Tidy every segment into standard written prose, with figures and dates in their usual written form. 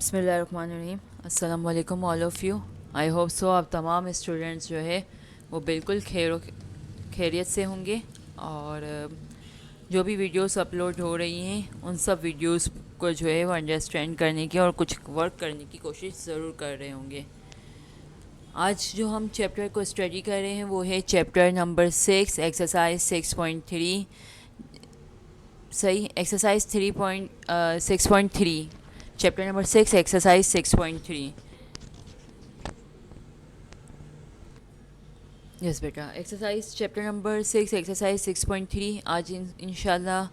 बिस्मिल्लाहिर्रहमानिर्रहीम। अस्सलाम वालेकुम all of you. I hope so आप तमाम स्टूडेंट्स जो है वो बिल्कुल खैरियत से होंगे और जो भी वीडियोस अपलोड हो रही हैं उन सब वीडियोस को जो है वो अंडरस्टैंड करने की और कुछ वर्क करने की कोशिश ज़रूर कर रहे होंगे। आज जो हम चैप्टर को स्टडी कर रहे हैं वो है चैप्टर नंबर 6 एक्सरसाइज 6.3। सही, exercise 6.3, chapter number 6 exercise 6.3। Yes बेटा, एक्सरसाइज चैप्टर नंबर 6 एक्सरसाइज 6.3। आज इंशाल्लाह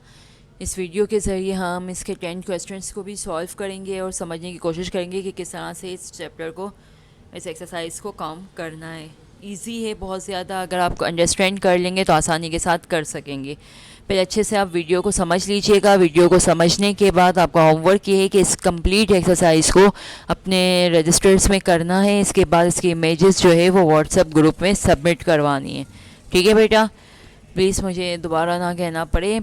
इस वीडियो के ज़रिए हम इसके 10 क्वेश्चंस को भी सॉल्व करेंगे और समझने की कोशिश करेंगे कि किस तरह से इस चैप्टर को, इस एक्सरसाइज को काम करना है। इजी है बहुत ज़्यादा, अगर आप अंडरस्टैंड कर लेंगे तो आसानी के साथ कर सकेंगे। पहले अच्छे से आप वीडियो को समझ लीजिएगा। वीडियो को समझने के बाद आपका होमवर्क ये है कि इस कंप्लीट एक्सरसाइज को अपने रजिस्टर्स में करना है। इसके बाद इसकी इमेजेस जो है वो व्हाट्सएप ग्रुप में सबमिट करवानी है। ठीक है बेटा, प्लीज़ मुझे दोबारा ना कहना पड़े।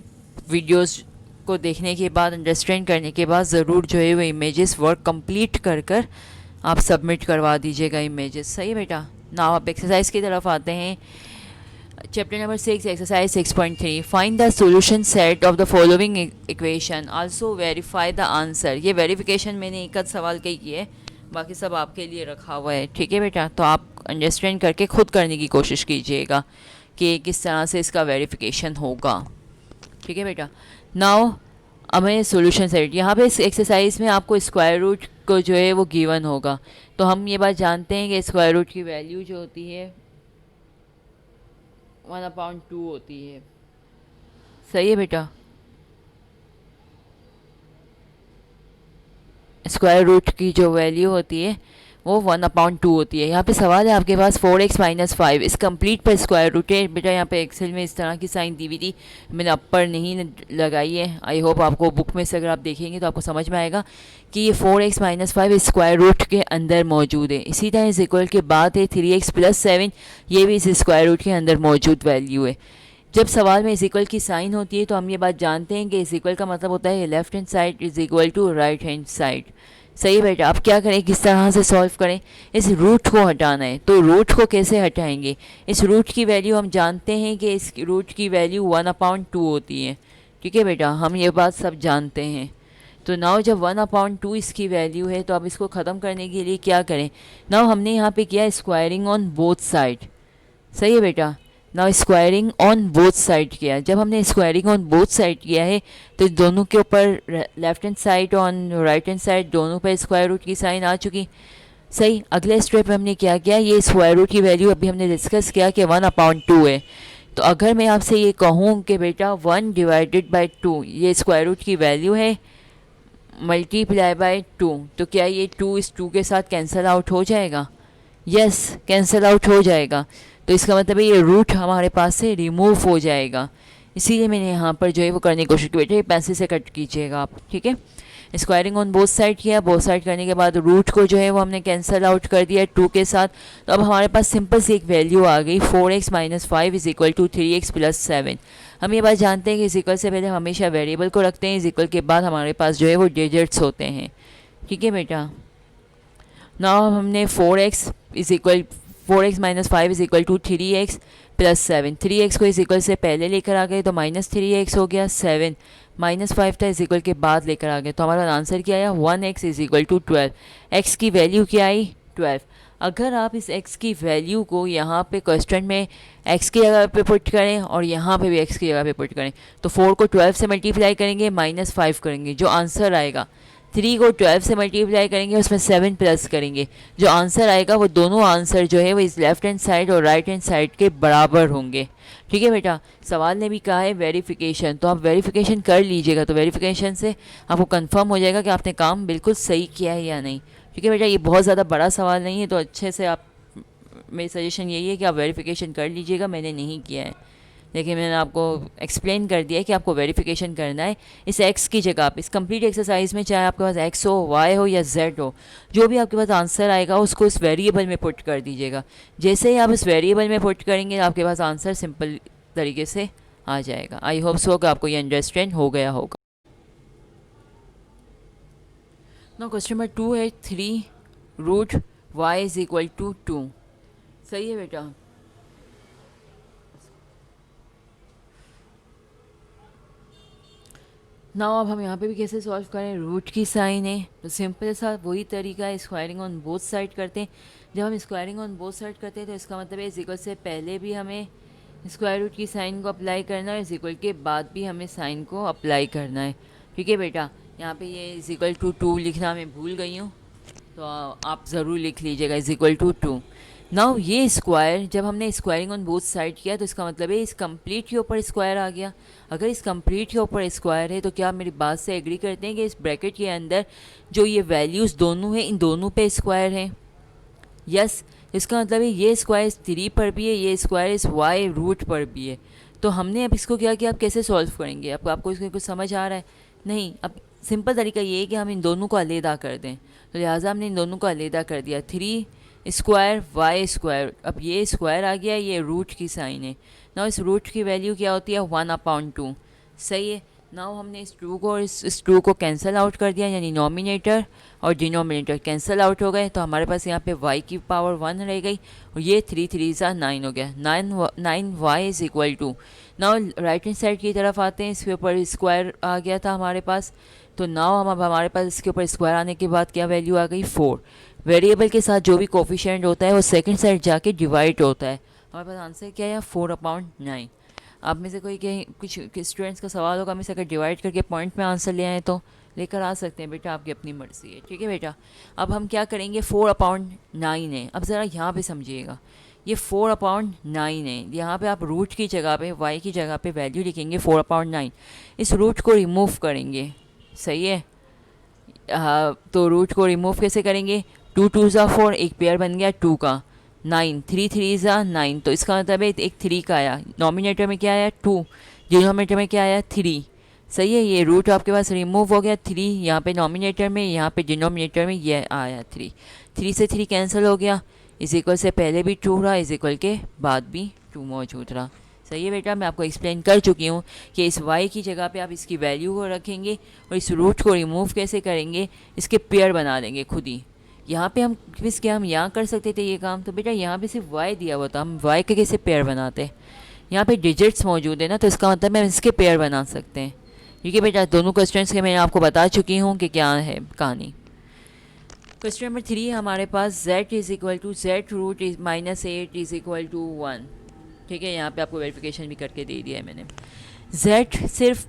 वीडियोस को देखने के बाद, अंडरस्टैंड करने के बाद ज़रूर जो है वो इमेजेस वर्क कंप्लीट कर कर आप सबमिट करवा दीजिएगा इमेजेस। सही है बेटा। नाउ आप एक्सरसाइज की तरफ आते हैं। Chapter number 6 exercise 6.3। Find the solution set of the following equation, also verify the answer. ये वेरिफिकेशन मैंने एक आध सवाल का ही किया है, बाकी सब आपके लिए रखा हुआ है। ठीक है बेटा, तो आप अंडरस्टैंड करके खुद करने की कोशिश कीजिएगा कि किस तरह से इसका वेरिफिकेशन होगा। ठीक है बेटा। नाउ हमें सॉल्यूशन सेट, यहाँ पे इस एक्सरसाइज में आपको स्क्वायर रूट को जो है वो गिवन होगा। तो हम ये बात जानते हैं कि स्क्वायर रूट की वैल्यू जो होती है 1/2 होती है। सही है बेटा। स्क्वायर रूट की जो वैल्यू होती है वो 1/2 होती है। यहाँ पे सवाल है आपके पास 4x - 5 इस कंप्लीट पर स्क्वायर रूट है। बेटा यहाँ पे एक्सेल में इस तरह की साइन दी हुई थी, मैंने अपर नहीं लगाई है। आई होप आपको बुक में से अगर आप देखेंगे तो आपको समझ में आएगा कि ये 4x - 5 स्क्वायर रूट के अंदर मौजूद है। इसी तरह इस इक्वल के बाद है 3x + 7, ये भी इस स्क्वायर रूट के अंदर मौजूद वैल्यू है। जब सवाल में इस इक्वल की साइन होती है तो हम ये बात जानते हैं कि इस इक्वल का मतलब होता है left hand side is equal to right hand side. सही है बेटा। अब क्या करें, किस तरह से सॉल्व करें? इस रूट को हटाना है, तो रूट को कैसे हटाएंगे? इस रूट की वैल्यू हम जानते हैं कि इस रूट की वैल्यू 1/2 होती है। ठीक है बेटा, हम ये बात सब जानते हैं। तो नाउ जब 1/2 इसकी वैल्यू है तो अब इसको ख़त्म करने के लिए क्या करें? नाउ हमने यहाँ पे किया स्क्वायरिंग ऑन बोथ साइड। सही है बेटा। Now squaring on both side किया। जब हमने स्क्वायरिंग ऑन बोथ साइड किया है तो दोनों के ऊपर left hand side on right hand side दोनों पर स्क्वायर रूट की साइन आ चुकी। सही। अगले स्टेप में हमने क्या किया, ये स्क्वायर रूट की वैल्यू अभी हमने डिस्कस किया कि 1/2 है। तो अगर मैं आपसे ये कहूँ कि बेटा 1/2 ये स्क्वायर रूट की वैल्यू है मल्टीप्लाई बाय 2, तो क्या ये 2 इस 2 के साथ कैंसिल आउट हो जाएगा? यस, कैंसिल आउट हो जाएगा। तो इसका मतलब है ये रूट हमारे पास से रिमूव हो जाएगा। इसीलिए मैंने यहाँ पर जो है वो करने की कोशिश की। बेटा ये पैसे से कट कीजिएगा आप। ठीक है। स्क्वायरिंग ऑन बोथ साइड किया, बोथ साइड करने के बाद रूट को जो है वो हमने कैंसिल आउट कर दिया 2 के साथ। तो अब हमारे पास सिंपल सी एक वैल्यू आ गई 4x - 5 is equal to 3x + 7। हम ये बात जानते हैं कि इस इक्वल से पहले हमेशा वेरिएबल को रखते हैं, इस इक्वल के बाद हमारे पास जो है वो डिजिट्स होते हैं। ठीक है बेटा। नाउ हमने 4x - 5 is equal to 3x + 7। 3x को इस इक्वल से पहले लेकर आ गए तो -3x हो गया। 7 -5 था, इस इक्वल के बाद लेकर आ गए तो हमारा आंसर क्या आया 1x is equal to 12। x की वैल्यू क्या आई 12। अगर आप इस x की वैल्यू को यहाँ पे क्वेश्चन में x की जगह पे पुट करें और यहाँ पे भी x की जगह पे पुट करें तो 4 को 12 से मल्टीप्लाई करेंगे, -5 करेंगे, जो आंसर आएगा 3 को 12 से मल्टीप्लाई करेंगे, उसमें 7 प्लस करेंगे, जो आंसर आएगा वो दोनों आंसर जो है वो इस लेफ्ट हैंड साइड और राइट हैंड साइड के बराबर होंगे। ठीक है बेटा। सवाल ने भी कहा है वेरिफिकेशन, तो आप वेरिफिकेशन कर लीजिएगा, तो वेरिफिकेशन से आपको कंफर्म हो जाएगा कि आपने काम बिल्कुल सही किया है या नहीं। ठीक है बेटा, ये बहुत ज़्यादा बड़ा सवाल नहीं है, तो अच्छे से आप, मेरी सजेशन यही है कि आप वेरिफिकेशन कर लीजिएगा। मैंने नहीं किया है, लेकिन मैंने आपको एक्सप्लेन कर दिया है कि आपको वेरिफिकेशन करना है। इस x की जगह आप इस कंप्लीट एक्सरसाइज में चाहे आपके पास x हो, y हो या z हो, जो भी आपके पास आंसर आएगा उसको इस वेरिएबल में पुट कर दीजिएगा। जैसे ही आप इस वेरिएबल में पुट करेंगे आपके पास आंसर सिंपल तरीके से आ जाएगा। आई होप सो कि आपको ये अंडरस्टैंड हो गया होगा। नाउ क्वेश्चन नंबर 2 है 3√y = 2। सही है बेटा। नाउ अब हम यहाँ पे भी कैसे सॉल्व करें, रूट की साइन है तो सिंपल सा वही तरीका है, स्क्वायरिंग ऑन बोथ साइड करते हैं। जब हम स्क्वायरिंग ऑन बोथ साइड करते हैं तो इसका मतलब है इक्वल से पहले भी हमें स्क्वायर रूट की साइन को अप्लाई करना है, इक्वल के बाद भी हमें साइन को अप्लाई करना है। ठीक है बेटा, यहाँ पे ये =2 लिखना मैं भूल गई हूँ, तो आप ज़रूर लिख लीजिएगा =2। नाउ ये स्क्वायर जब हमने स्क्वायरिंग ऑन बोथ साइड किया तो इसका मतलब है इस कंप्लीट के ऊपर स्क्वायर आ गया। अगर इस कंप्लीट के ऊपर स्क्वायर है तो क्या आप मेरी बात से एग्री करते हैं कि इस ब्रैकेट के अंदर जो ये वैल्यूज़ दोनों हैं इन दोनों पे स्क्वायर हैं? यस, इसका मतलब है ये स्क्वायर इस 3 पर भी है, ये स्क्वायर इस y रूट पर भी है। तो हमने अब इसको क्या किया, आप कैसे सॉल्व करेंगे? आपको इसमें कुछ समझ आ रहा है? नहीं, अब सिंपल तरीका ये है कि हम इन दोनों को अलहदा कर दें, तो लिहाजा हमने इन दोनों को अलहदा कर दिया। 3² y², अब ये स्क्वायर आ गया, ये रूट की साइन है। ना इस रूट की वैल्यू क्या होती है 1/2। सही है। नाउ हमने इस 2 को इस 2 को कैंसिल आउट कर दिया, यानी नॉमिनेटर और डिनोमिनेटर कैंसिल आउट हो गए, तो हमारे पास यहाँ पे y की पावर 1 रह गई और ये 3 3 9 हो गया। 9y = now right hand side की तरफ आते हैं, इसके ऊपर स्क्वायर आ गया था हमारे पास, तो नाउ हम अब हमारे पास इसके ऊपर स्क्वायर आने के बाद क्या वैल्यू आ गई 4। वेरिएबल के साथ जो भी कोफिशिएंट होता है वो सेकंड साइड जाके डिवाइड होता है। हमारे पास आंसर क्या है 4/9। आप में से कोई कहीं कुछ स्टूडेंट्स का सवाल होगा, में से अगर डिवाइड करके पॉइंट में आंसर ले आए तो लेकर आ सकते हैं बेटा, आपकी अपनी मर्ज़ी है। ठीक है बेटा, अब हम क्या करेंगे 4/9 है। अब ज़रा यहाँ पे समझिएगा, ये 4/9 है, यहाँ पे आप रूट की जगह पे y की जगह पे वैल्यू लिखेंगे 4/9, इस रूट को रिमूव करेंगे। सही है। तो रूट को रिमूव कैसे करेंगे, 2 2 ज़ा 4, एक पेयर बन गया 2 का, 9 3 3 ज़ा 9, तो इसका मतलब है एक 3 का आया, नॉमिनेटर में क्या आया 2, डिनोमिनेटर में क्या आया 3। सही है, ये रूट आपके पास रिमूव हो गया, 3 यहाँ पे नॉमिनेटर में, यहाँ पे डिनोमिनेटर में ये आया 3, 3 से 3 कैंसिल हो गया, इस इक्वल से पहले भी 2 रहा, इस इक्वल के बाद भी 2 मौजूद रहा। सही है बेटा, मैं आपको एक्सप्लेन कर चुकी हूँ कि इस y की जगह पे आप इसकी वैल्यू को रखेंगे और इस रूट को रिमूव कैसे करेंगे, इसके पेयर बना देंगे खुद ही। यहाँ पे हम किस क्या हम यहाँ कर सकते थे ये काम, तो बेटा यहाँ पे सिर्फ y दिया हुआ था, हम y के कैसे पेयर बनाते? यहाँ पे डिजिट्स मौजूद है ना, तो इसका मतलब हम इसके पेयर बना सकते हैं। ठीक है बेटा, दोनों क्वेश्चंस के मैं आपको बता चुकी हूँ कि क्या है कहानी। क्वेश्चन नंबर 3 हमारे पास z = z√−8 = 1। ठीक है, यहाँ पे आपको वेरिफिकेशन भी करके दे दिया है मैंने। z सिर्फ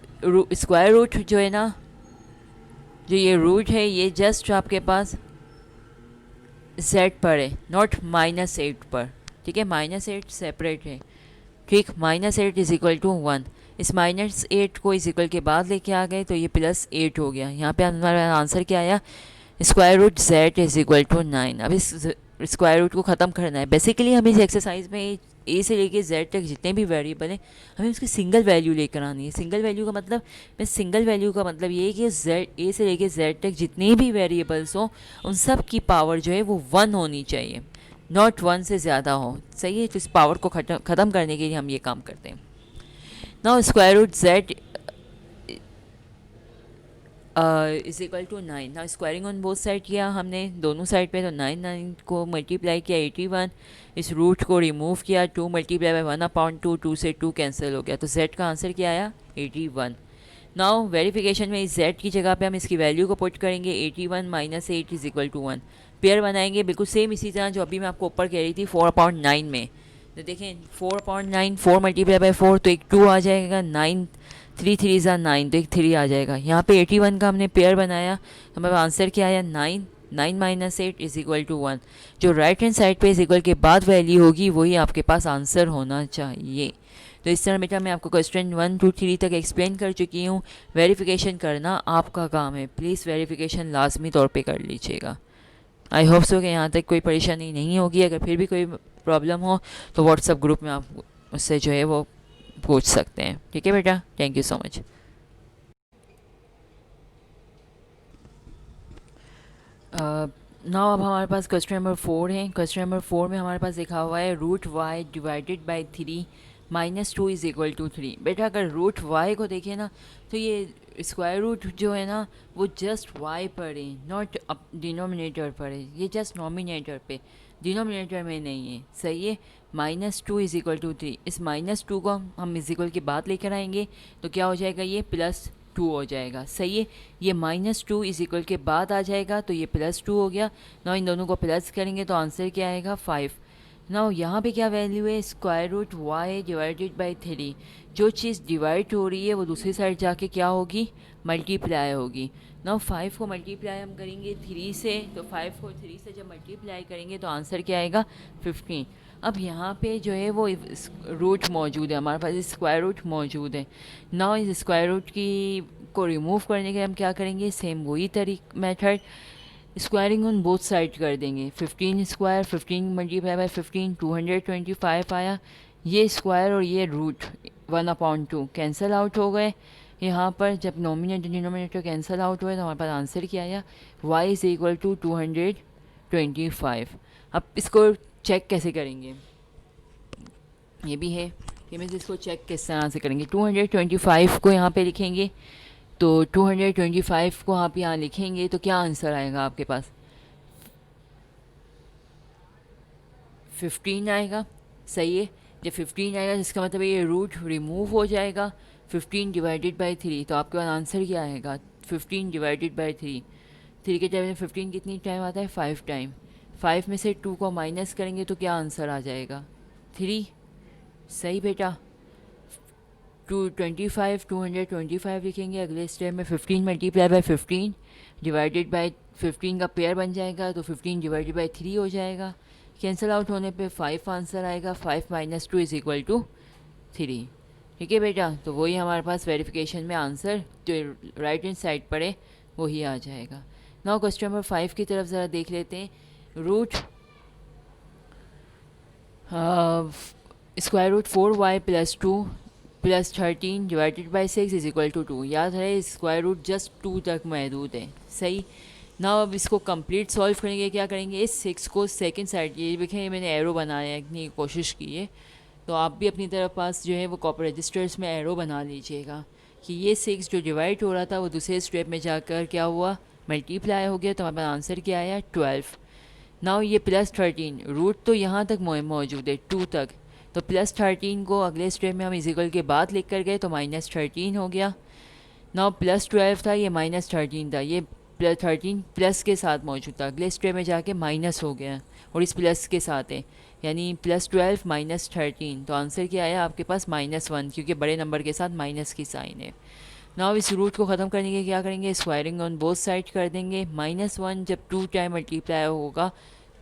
स्क्वायर रूट जो है ना, जो ये रूट है ये जस्ट आपके पास z पर है, नॉट -8 पर। ठीक है, -8 सेपरेट है। ठीक, -8 = 1, इस -8 को इस इक्वल के बाद लेके आ गए तो ये +8 हो गया। यहाँ पे हमारा आंसर क्या आया, √z = 9। अब इस स्क्वायर रूट को ख़त्म करना है। बेसिकली हमें इस एक्सरसाइज में ए से लेके जेड तक जितने भी वेरिएबल हैं हमें उसकी सिंगल वैल्यू लेकर आनी है। सिंगल वैल्यू का मतलब ये है कि जेड ए से लेके जेड तक जितने भी वेरिएबल्स हों उन सब की पावर जो है वो 1 होनी चाहिए, नॉट 1 से ज़्यादा हो। सही है, तो इस पावर को ख़त्म करने के लिए हम ये काम करते हैं। Now √z = 9। ना स्क्वायरिंग ऑन बोथ साइड किया हमने, दोनों साइड पे, तो 9 को मल्टीप्लाई किया 81, इस रूट को रिमूव किया, 2 × 1/2, 2 से 2 कैंसिल हो गया, तो z का आंसर क्या आया 81। नाउ वेरिफिकेशन में इस z की जगह पे हम इसकी वैल्यू को पुट करेंगे, 81 - 8 = 1। पेयर बनाएंगे बिल्कुल सेम इसी तरह जो अभी मैं आपको ऊपर कह रही थी 4/9 में। तो देखें 4/9, 4 × 4 तो एक 2 आ जाएगा, 9 3 3 ज़ा 9 तो एक 3 आ जाएगा। यहाँ पे 81 का हमने पेयर बनाया, हमारा आंसर क्या आया 9 9 - 8 = 1। जो राइट हैंड साइड पे इस इक्वल के बाद वैल्यू होगी वही आपके पास आंसर होना चाहिए। तो इस तरह बेटा मैं आपको क्वेश्चन 1 2 3 तक एक्सप्लेन कर चुकी हूँ। वेरिफिकेशन करना आपका काम है, प्लीज़ वेरिफिकेशन लाजमी तौर पे कर लीजिएगा। आई होप सो कि यहाँ तक कोई परेशानी नहीं होगी। अगर फिर भी कोई प्रॉब्लम हो तो व्हाट्सएप ग्रुप में आप उससे जो है वो पूछ सकते हैं। ठीक है बेटा, thank you so much. Now अब हमारे पास क्वेश्चन नंबर 4 है। क्वेश्चन नंबर 4 में हमारे पास लिखा हुआ है √y / 3 -2 इज़ इक्वल टू 3। बेटा अगर रूट y को देखें ना तो ये स्क्वायर रूट जो है ना वो जस्ट y पर है, नॉट डिनोमिनेटर पर है, ये जस्ट नॉमिनेटर पे, डिनोमिनेटर में नहीं है। सही है। -2 इज़ इक्वल टू 3, इस -2 को हम इज इक्वल के बाद लेकर आएंगे तो क्या हो जाएगा, ये +2 हो जाएगा। सही है। ये -2 इज़ इक्वल के बाद आ जाएगा तो ये +2 हो गया ना, इन दोनों को प्लस करेंगे तो आंसर क्या आएगा 5। नाउ यहाँ पे क्या वैल्यू है, square root y divided by 3। जो चीज़ डिवाइड हो रही है वो दूसरी साइड जाके क्या होगी, मल्टीप्लाई होगी। नाउ 5 को मल्टीप्लाई हम करेंगे 3 से, तो 5 को 3 से जब मल्टीप्लाई करेंगे तो आंसर क्या आएगा 15। अब यहाँ पे जो है वो रूट मौजूद है, हमारे पास स्क्वायर रूट मौजूद है। नाउ इस स्क्वायर रूट की को रिमूव करने के हम क्या करेंगे, सेम वही method, squaring on both side कर देंगे। 15 स्क्वायर 15 मल्टीप्लाई बाई 15 225 आया। ये स्क्वायर और ये रूट 1/2 कैंसिल आउट हो गए। यहाँ पर जब नॉमिनेटर डिनोमिनेटर कैंसिल आउट हुए तो हमारे पास आंसर क्या आया, y इज़ इक्वल टू 225। अब इसको चेक कैसे करेंगे, ये भी है कि मैं इसको चेक किस तरह से करेंगे। 225 को यहाँ पे लिखेंगे, तो 225 को आप यहाँ लिखेंगे तो क्या आंसर आएगा आपके पास, 15 आएगा। सही है। जब 15 आएगा जिसका मतलब ये रूट रिमूव हो जाएगा, 15 डिवाइडेड बाई 3, तो आपके पास आंसर क्या आएगा, 15 डिवाइडेड बाई 3। 3 के टाइम में 15 कितनी टाइम आता है, 5 टाइम। 5 में से 2 को माइनस करेंगे तो क्या आंसर आ जाएगा, 3। सही बेटा। 225 लिखेंगे। अगले स्टेप में 15 मल्टीप्लाई बाई 15 डिवाइडेड बाई 15 का पेयर बन जाएगा तो 15 डिवाइडेड बाई 3 हो जाएगा। कैंसिल आउट होने पे 5 आंसर आएगा। 5 - 2 इज़ इक्वल टू 3। ठीक है बेटा, तो वही हमारे पास वेरिफिकेशन में आंसर जो राइट हैंड साइड पर है वही आ जाएगा। नाउ क्वेश्चन नंबर 5 की तरफ ज़रा देख लेते हैं। Root square root 4y + 2 + 13 divided by 6 is equal to 2। याद है स्क्वायर रूट जस्ट 2 तक महदूद है। सही ना। अब इसको कंप्लीट सॉल्व करेंगे, क्या करेंगे, इस 6 को सेकंड साइड, ये देखें मैंने एरो बनाया इतनी कोशिश की है, तो आप भी अपनी तरफ पास जो है वो कॉपी रजिस्टर्स में एरो बना लीजिएगा कि ये 6 जो डिवाइड हो रहा था वो दूसरे स्टेप में जाकर क्या हुआ, मल्टीप्लाई हो गया। तो हमारे पास आंसर क्या आया, 12। नाउ ये +13, रूट तो यहाँ तक मौजूद है 2 तक, तो +13 को अगले स्टेप में हम इजिकल के बाद लिख कर गए तो -13 हो गया। नाउ +12 था, ये -13 था, ये +13 प्लस के साथ मौजूद था, अगले स्टेप में जाके माइनस हो गया और इस प्लस के साथ है, यानी +12 - 13। तो आंसर क्या आया आपके पास, -1, क्योंकि बड़े नंबर के साथ माइनस की साइन है। नाउ इस रूट को ख़त्म करने के क्या करेंगे, स्क्वायरिंग ऑन बोथ साइड कर देंगे। -1 जब 2 टाइम मल्टीप्लाई होगा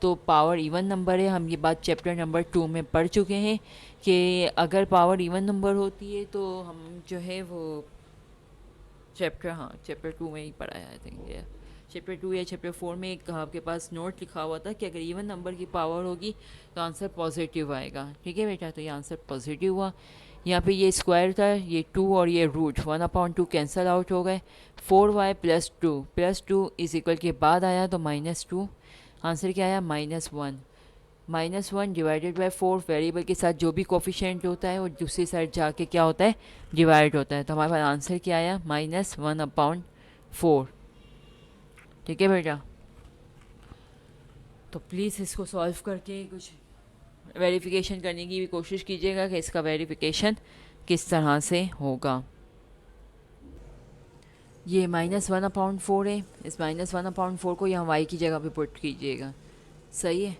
तो पावर इवन नंबर है। हम ये बात चैप्टर नंबर 2 में पढ़ चुके हैं कि अगर पावर इवन नंबर होती है तो हम जो है वो चैप्टर 2 में ही पढ़ा है, आई थिंक चैप्टर 2 या चैप्टर 4 में एक आपके पास नोट लिखा हुआ था कि अगर इवन नंबर की पावर होगी तो आंसर पॉजिटिव आएगा। ठीक है बेटा, तो ये आंसर पॉजिटिव हुआ। यहाँ पे ये स्क्वायर था, ये 2 और ये रूट 1/2 कैंसिल आउट हो गए। 4y + 2 इज इक्वल के बाद आया तो -2, आंसर क्या आया, -1। -1 डिवाइडेड बाई 4, वेरिएबल के साथ जो भी कोफिशिएंट होता है वो दूसरी साइड जाके क्या होता है, डिवाइड होता है। तो हमारे पास आंसर क्या आया, -1/4। ठीक है बेटा, तो प्लीज़ इसको सॉल्व करके कुछ वेरिफिकेशन करने की भी कोशिश कीजिएगा कि इसका वेरिफिकेशन किस तरह से होगा। ये -1/4 है, इस -1/4 को यहाँ y की जगह पे पुट कीजिएगा। सही है।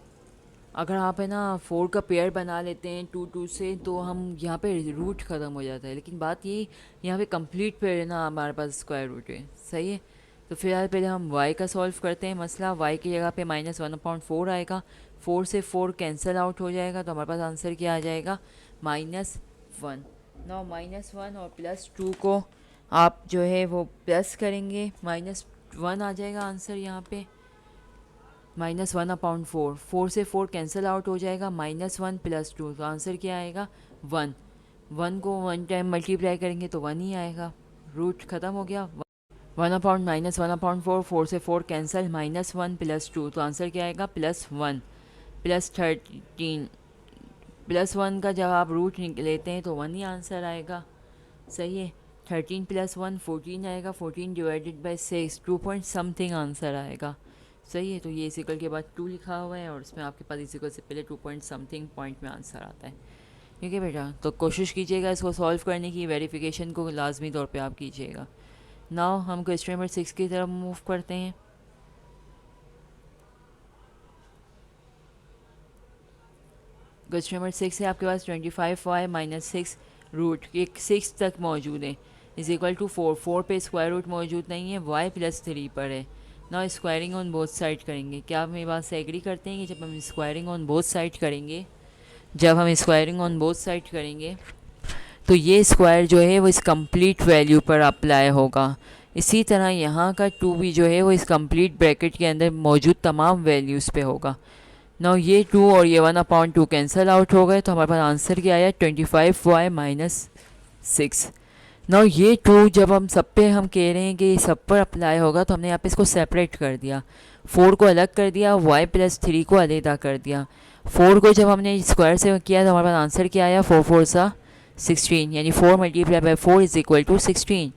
अगर आप है ना 4 का पेयर बना लेते हैं 2 से तो हम यहाँ पे रूट ख़त्म हो जाता है, लेकिन बात ये यहाँ पे कंप्लीट पेयर है ना, हमारे पास स्क्वायर रूट है। सही है। तो फिलहाल पहले हम y का सॉल्व करते हैं मसला। y की जगह पे -1/4 आएगा, 4 से 4 कैंसिल आउट हो जाएगा तो हमारे पास आंसर क्या आ जाएगा, -1। नाउ -1 और +2 को आप जो है वो प्लस करेंगे, -1 आ जाएगा आंसर यहाँ पे। -1/4, 4 से 4 कैंसिल आउट हो जाएगा, -1 + 2, तो आंसर क्या आएगा, 1। 1 को 1 टाइम मल्टीप्लाई करेंगे तो 1 ही आएगा, रूट ख़त्म हो गया। 1/-1/4, 4 से 4 कैंसिल, -1 + 2, तो आंसर क्या आएगा, +1। +13 +1 का जब आप रूट लेते हैं तो 1 ही आंसर आएगा। सही है। 13 + 1 14 आएगा, 14 divided by 6 2 point something answer आएगा। सही है। तो ये इक्वल के बाद 2 लिखा हुआ है और इसमें आपके पास इक्वल से पहले 2 पॉइंट समथिंग पॉइंट में आंसर आता है। ठीक है बेटा, तो कोशिश कीजिएगा इसको सॉल्व करने की, वेरिफिकेशन को लाजमी तौर पे आप कीजिएगा। नाउ हम क्वेश्चन नंबर 6 की तरफ मूव करते हैं। क्वेश्चन नंबर 6 है आपके पास 25y - 6 रूट एक 6 तक मौजूद है इज इक्वल टू 4। 4 पे स्क्वायर रूट मौजूद नहीं है, y +3 पर है। ना स्क्वायरिंग ऑन बोथ साइड करेंगे। क्या आप मेरी बात से एग्री करते हैं कि जब हम स्क्वायरिंग ऑन बोथ साइड करेंगे, तो ये स्क्वायर जो है वो इस कंप्लीट वैल्यू पर अप्लाई होगा। इसी तरह यहाँ का 2 भी जो है वो इस कंप्लीट ब्रैकेट के अंदर मौजूद तमाम वैल्यूज़ पे होगा। नाउ ये 2 और ये 1/2 कैंसिल आउट हो गए, तो हमारे पास आंसर क्या आया 25y - 6। नाउ ये 2 जब हम सब पे हम कह रहे हैं कि ये सब पर अप्लाई होगा, तो हमने यहाँ पे इसको सेपरेट कर दिया। 4 को अलग कर दिया, y +3 को अलहदा कर दिया। 4 को जब हमने स्क्वायर से किया तो हमारे पास आंसर क्या आया 4 4 सा 16, यानी 4 × 4 इज इक्वल टू 16।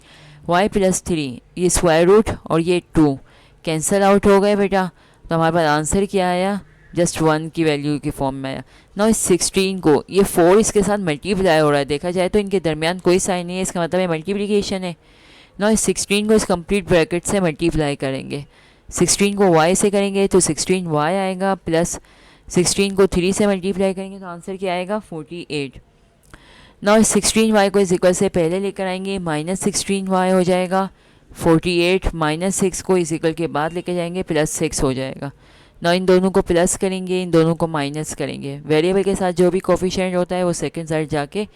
y +3 ये स्क्वायर रूट और ये 2 कैंसिल आउट हो गए बेटा, तो हमारे पास आंसर क्या आया जस्ट 1 की वैल्यू की फॉर्म में आया। ना इस 16 को ये 4 इसके साथ मल्टीप्लाई हो रहा है, देखा जाए तो इनके दरमियान कोई साइन नहीं है, इसका मतलब है मल्टीप्लिकेशन है। ना इस 16 को इस कंप्लीट ब्रैकेट से मल्टीप्लाई करेंगे। 16 को y से करेंगे तो 16y आएगा, प्लस 16 को 3 से मल्टीप्लाई करेंगे तो आंसर क्या आएगा 48। ना इस 16y को इस इक्वल से पहले लेकर आएंगे, -16y हो जाएगा। 48 -6 को इस इक्वल के बाद लेकर जाएंगे, +6 हो जाएगा। ना इन दोनों को प्लस करेंगे, इन दोनों को माइनस करेंगे। वेरिएबल के साथ जो भी कोफिशिएंट होता है वो सेकंड साइड जाके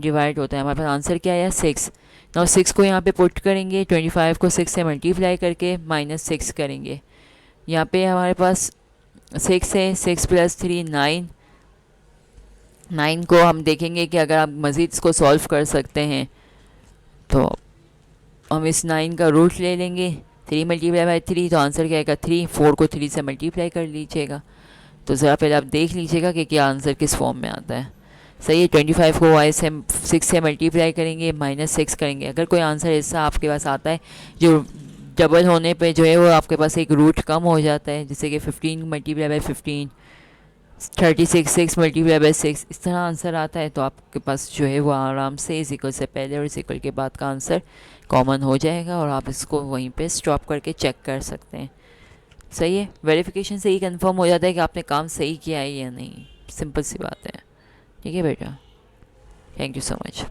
डिवाइड होता है। हमारे पास आंसर क्या आया 6। ना 6 को यहाँ पे पुट करेंगे, 25 को 6 से मल्टीप्लाई करके -6 करेंगे। यहाँ पे हमारे पास 6 है, 6 + 3 9। 9 को हम देखेंगे कि अगर आप मज़ीद इसको सॉल्व कर सकते हैं तो हम इस 9 का रूट ले लेंगे। 3 × 3 तो आंसर क्या आएगा 3। 4 को 3 से मल्टीप्लाई कर लीजिएगा। तो ज़रा पहले आप देख लीजिएगा कि क्या आंसर किस फॉर्म में आता है। सही है। 25 को y से 6 से मल्टीप्लाई करेंगे, -6 करेंगे। अगर कोई आंसर ऐसा आपके पास आता है जो डबल होने पे जो है वो आपके पास एक रूट कम हो जाता है, जैसे कि 15 × 15, 36 6 × 6, इस तरह आंसर आता है, तो आपके पास जो है वो आराम से इस इक्वल से पहले और इस इक्वल के बाद का आंसर कॉमन हो जाएगा और आप इसको वहीं पे स्टॉप करके चेक कर सकते हैं। सही है। वेरिफिकेशन से ही कंफर्म हो जाता है कि आपने काम सही किया है या नहीं। सिंपल सी बात है। ठीक है बेटा, थैंक यू सो मच।